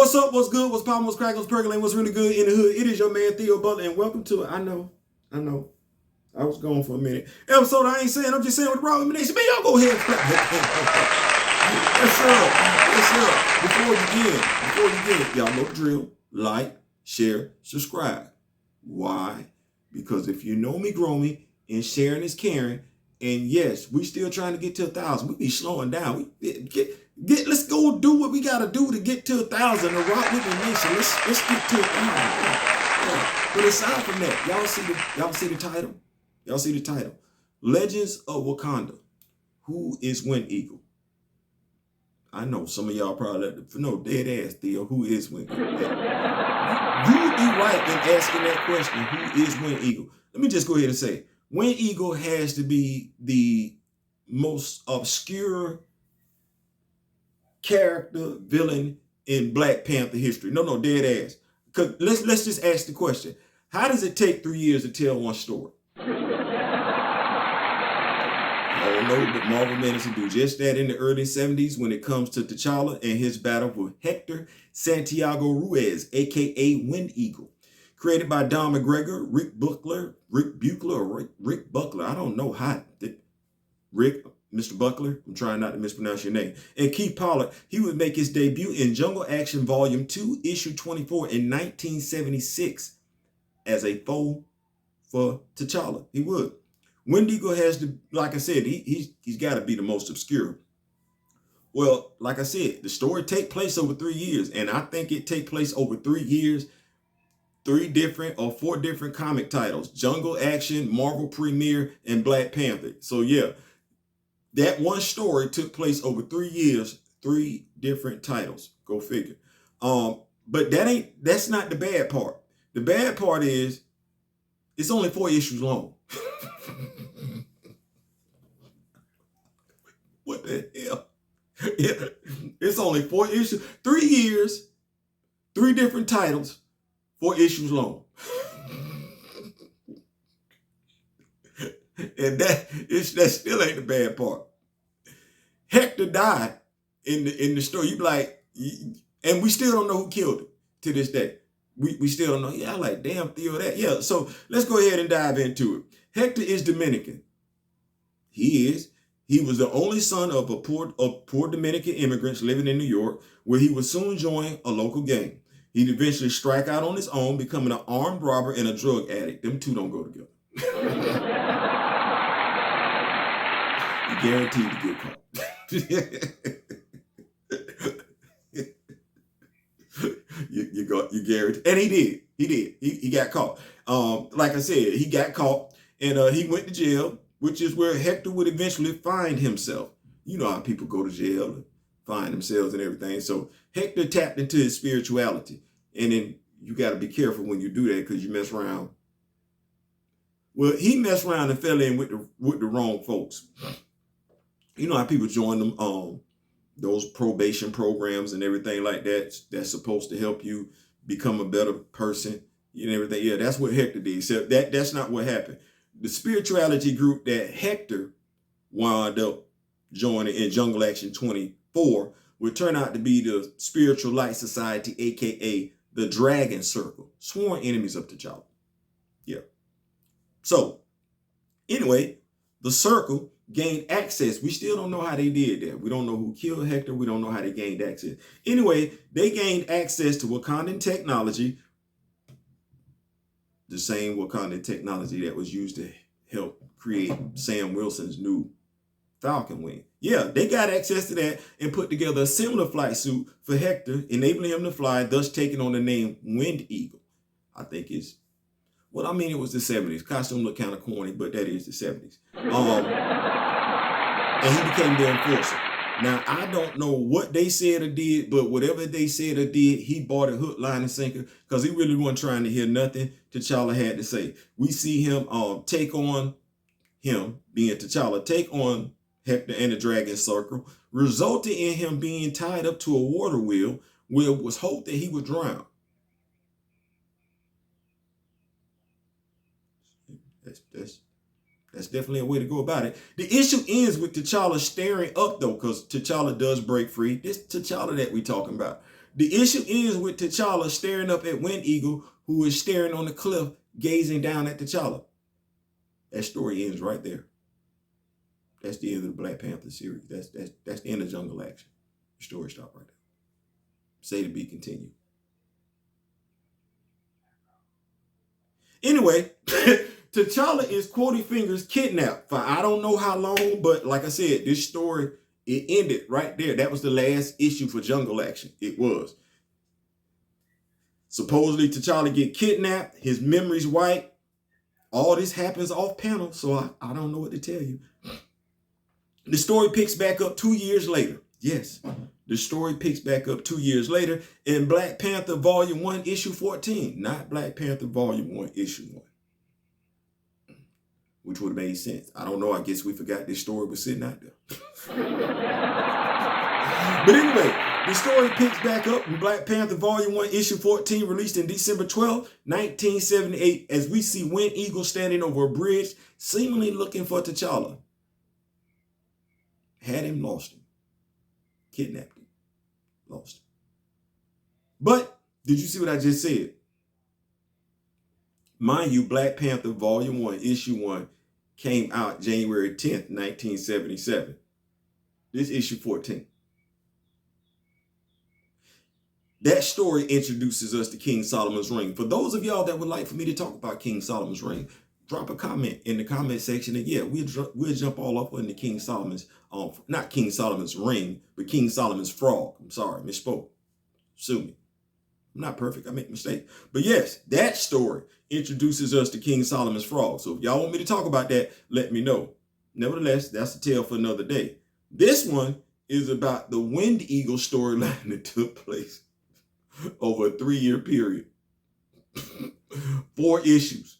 What's up? What's good? What's poppin'? What's crackin'? What's percolating? What's really good in the hood? It is your man Theo Butler, and welcome to it. I know. I was gone for a minute. Episode I ain't saying. I'm just saying with the raw elimination. Man, y'all go ahead and clap that. Yes, sir. Before you get, y'all know the drill. Like, share, subscribe. Why? Because if you know me, grow me, and sharing is caring. And yes, we still trying to get to 1,000. We be slowing down. Let's go do what we gotta do to get to 1,000. The rock with the nation. Let's get to 1,000. Yeah. But aside from that, y'all see the title. Y'all see the title. Legends of Wakanda. Who is Wind Eagle? I know some of y'all probably no dead ass Theo. Who is Wind Eagle? You would be right in asking that question. Who is Wind Eagle? Let me just go ahead and say, Wind Eagle has to be the most obscure character villain in Black Panther history. No, dead ass. Cause let's just ask the question: how does it take 3 years to tell one story? I don't know, but Marvel managed to do just that in the early 70s when it comes to T'Challa and his battle with Hector Santiago Ruiz, aka Wind Eagle. Created by Don McGregor, Rick Buckler. I don't know how. Mr. Buckler, I'm trying not to mispronounce your name. And Keith Pollard, he would make his debut in Jungle Action Volume 2, Issue 24 in 1976 as a foe for T'Challa. He would. Wind Eagle has to, like I said, he's got to be the most obscure. Well, like I said, the story take place over 3 years, and I think it take place over 3 years, 4 different comic titles: Jungle Action, Marvel Premiere, and Black Panther. So yeah, that one story took place over 3 years, 3 different titles. Go figure. But that's not the bad part. The bad part is it's only 4 issues long. What the hell? Yeah, it's only 4 issues, 3 years, 3 different titles, 4 issues long. And that still ain't the bad part. Hector died in the story. You be like, and we still don't know who killed him to this day. We still don't know. Yeah, I'm like, damn, Theo, that. Yeah, so let's go ahead and dive into it. Hector is Dominican. He was the only son of poor Dominican immigrants living in New York, where he would soon join a local gang. He'd eventually strike out on his own, becoming an armed robber and a drug addict. Them two don't go together. You're guaranteed to get caught. you guaranteed. And he did. He got caught. Like I said, he got caught, and he went to jail, which is where Hector would eventually find himself. You know how people go to jail and find themselves and everything. So Hector tapped into his spirituality. And then you got to be careful when you do that, because you mess around. Well, he messed around and fell in with the wrong folks. You know how people join them, those probation programs and everything like that. That's supposed to help you become a better person and everything. Yeah, that's what Hector did. So that's not what happened. The spirituality group that Hector wound up joining in Jungle Action 24 would turn out to be the Spiritual Light Society, aka the Dragon Circle, sworn enemies of T'Challa. Yeah. So, anyway, the Circle gained access. We still don't know how they did that. We don't know who killed Hector. We don't know how they gained access. Anyway, they gained access to Wakandan technology, the same Wakandan technology that was used to help create Sam Wilson's new Falcon wing. Yeah, they got access to that and put together a similar flight suit for Hector, enabling him to fly, thus taking on the name Wind Eagle. I think it was the 70s. Costume looked kind of corny, but that is the 70s. And he became the enforcer. Now, I don't know what they said or did, but whatever they said or did, he bought a hook, line, and sinker, because he really wasn't trying to hear nothing T'Challa had to say. We see him take on him, being T'Challa, take on Hector and the Dragon Circle, resulting in him being tied up to a water wheel where it was hoped that he would drown. That's definitely a way to go about it. The issue ends with T'Challa staring up, though, because T'Challa does break free. This T'Challa that we talking about. The issue is with T'Challa staring up at Wind Eagle, who is staring on the cliff, gazing down at T'Challa. That story ends right there. That's the end of the Black Panther series. That's the end of Jungle Action. The story stopped right there. Say to be continued. Anyway, T'Challa is Quoty Fingers kidnapped for I don't know how long, but like I said, this story, it ended right there. That was the last issue for Jungle Action. It was. Supposedly T'Challa get kidnapped, his memory's wiped. All this happens off panel, so I don't know what to tell you. The story picks back up 2 years later. Yes, the story picks back up 2 years later in Black Panther Volume 1, Issue 14. Not Black Panther Volume 1, Issue 1. Which would have made sense. I don't know. I guess we forgot this story was sitting out there. But anyway, the story picks back up in Black Panther Volume 1, Issue 14, released in December 12, 1978, as we see Wind Eagle standing over a bridge, seemingly looking for T'Challa. Had him, lost him. Kidnapped him, lost him. But, did you see what I just said? Mind you, Black Panther Volume 1, Issue 1 came out January 10th, 1977. This issue 14. That story introduces us to King Solomon's Ring. For those of y'all that would like for me to talk about King Solomon's Ring, drop a comment in the comment section, and yeah, we'll jump all up into King Solomon's, not King Solomon's Ring, but King Solomon's Frog. I'm sorry, misspoke. Sue me. I'm not perfect. I make mistakes. But yes, that story introduces us to King Solomon's Frog. So if y'all want me to talk about that, let me know. Nevertheless, that's a tale for another day. This one is about the Wind Eagle storyline that took place over a 3-year period. 4 issues.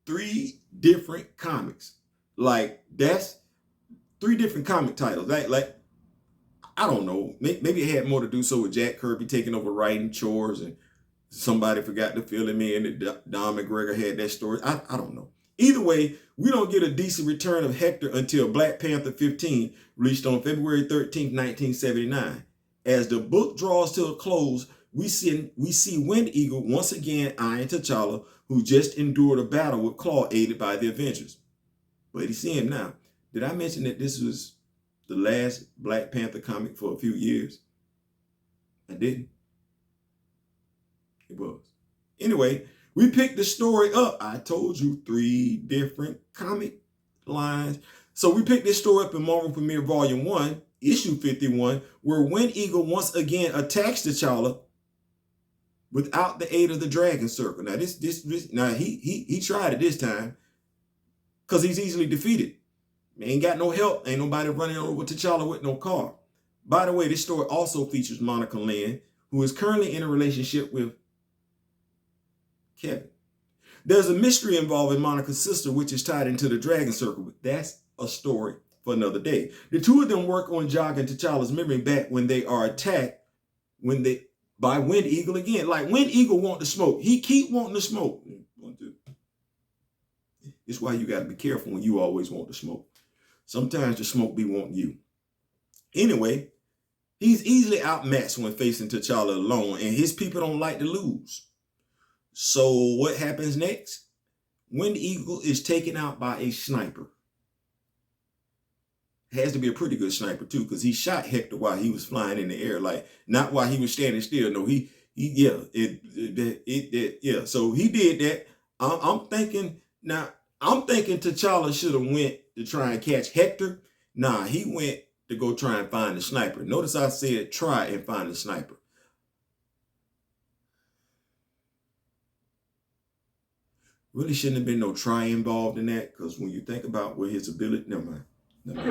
3 different comics. Like, that's 3 different comic titles. Like I don't know. Maybe it had more to do so with Jack Kirby taking over writing chores, and somebody forgot to fill him in, and Don McGregor had that story. I don't know. Either way, we don't get a decent return of Hector until Black Panther 15, released on February 13th, 1979. As the book draws to a close, we see Wind Eagle once again eyeing T'Challa, who just endured a battle with Claw aided by the Avengers. But you see him now. Did I mention that this was the last Black Panther comic for a few years? I didn't. It was. Anyway, we picked the story up. I told you 3 different comic lines. So we picked this story up in Marvel Premiere Volume 1, Issue 51, where Wind Eagle once again attacks T'Challa without the aid of the Dragon Circle. Now he tried it this time because he's easily defeated. Ain't got no help. Ain't nobody running over T'Challa with no car. By the way, this story also features Monica Lynn, who is currently in a relationship with Kevin. There's a mystery involving Monica's sister, which is tied into the Dragon Circle, but that's a story for another day. The 2 of them work on jogging T'Challa's memory back when they are attacked by Wind Eagle again. Like, Wind Eagle want to smoke. He keep wanting to smoke. It's why you got to be careful when you always want to smoke. Sometimes the smoke be wanting you. Anyway, he's easily outmatched when facing T'Challa alone, and his people don't like to lose. So what happens next? Wind Eagle is taken out by a sniper. Has to be a pretty good sniper too, because he shot Hector while he was flying in the air, like not while he was standing still. No, yeah. So he did that. I'm thinking T'Challa should have went to try and catch Hector. Nah, he went to go try and find the sniper. Notice I said try and find the sniper. Really shouldn't have been no try involved in that, because when you think about what his ability, never mind. Anyway,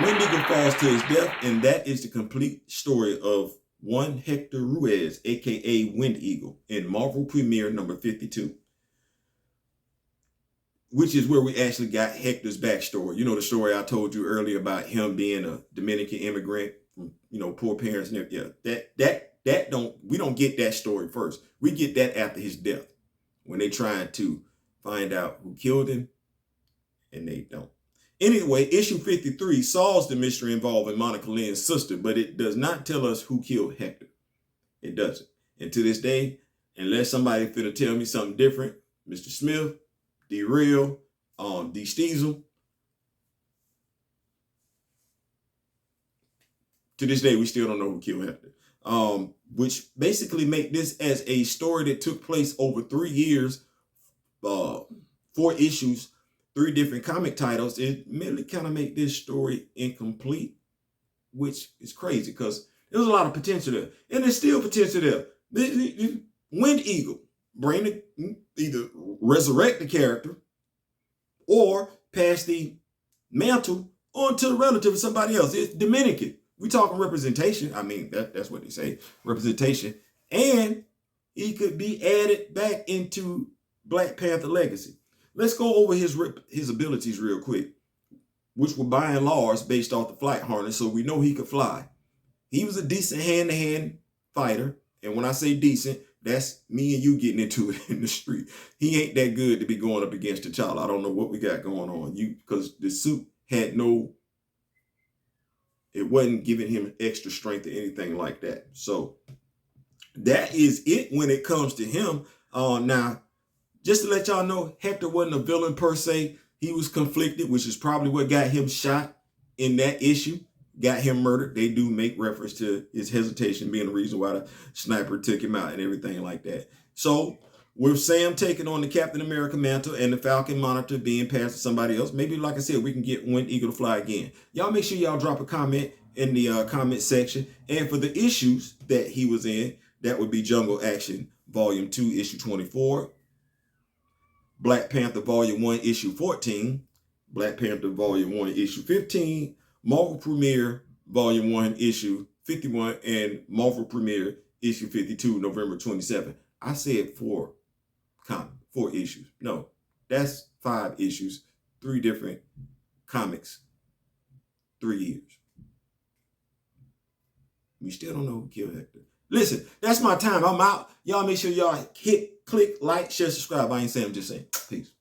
Wind Eagle falls to his death, and that is the complete story of one Hector Ruiz, aka Wind Eagle, in Marvel Premiere number 52. Which is where we actually got Hector's backstory. You know, the story I told you earlier about him being a Dominican immigrant from, poor parents. And yeah, we don't get that story first. We get that after his death, when they trying to find out who killed him, and they don't. Anyway, issue 53 solves the mystery involving Monica Lynn's sister, but it does not tell us who killed Hector. It doesn't. And to this day, unless somebody finna tell me something different, Mr. Smith, D. Real, D. Steezel, to this day, we still don't know who killed Hector. Which basically make this as a story that took place over 3 years, 4 issues, 3 different comic titles. It merely kind of make this story incomplete, which is crazy because there's a lot of potential there. And there's still potential there. Wind Eagle, either resurrect the character or pass the mantle on to the relative of somebody else. It's Dominican. We talking representation. I mean, that's what they say, representation. And he could be added back into Black Panther legacy. Let's go over his abilities real quick, which were by and large based off the flight harness, so we know he could fly. He was a decent hand-to-hand fighter. And when I say decent, that's me and you getting into it in the street. He ain't that good to be going up against T'Challa. I don't know what we got going on. Because the suit had it wasn't giving him extra strength or anything like that. So that is it when it comes to him. Now, just to let y'all know, Hector wasn't a villain per se. He was conflicted, which is probably what got him shot in that issue, got him murdered. They do make reference to his hesitation being the reason why the sniper took him out and everything like that. So with Sam taking on the Captain America mantle and the Falcon Monitor being passed to somebody else, maybe, like I said, we can get Wind Eagle to fly again. Y'all make sure y'all drop a comment in the comment section. And for the issues that he was in, that would be Jungle Action Volume 2, Issue 24, Black Panther Volume 1, Issue 14, Black Panther Volume 1, Issue 15, Marvel Premiere Volume 1, Issue 51, and Marvel Premiere Issue 52, November 27. I said 4 issues. No, that's 5 issues, 3 different comics, 3 years. We still don't know who killed Hector. Listen, that's my time. I'm out. Y'all make sure y'all click, like, share, subscribe. I ain't saying, I'm just saying. Peace.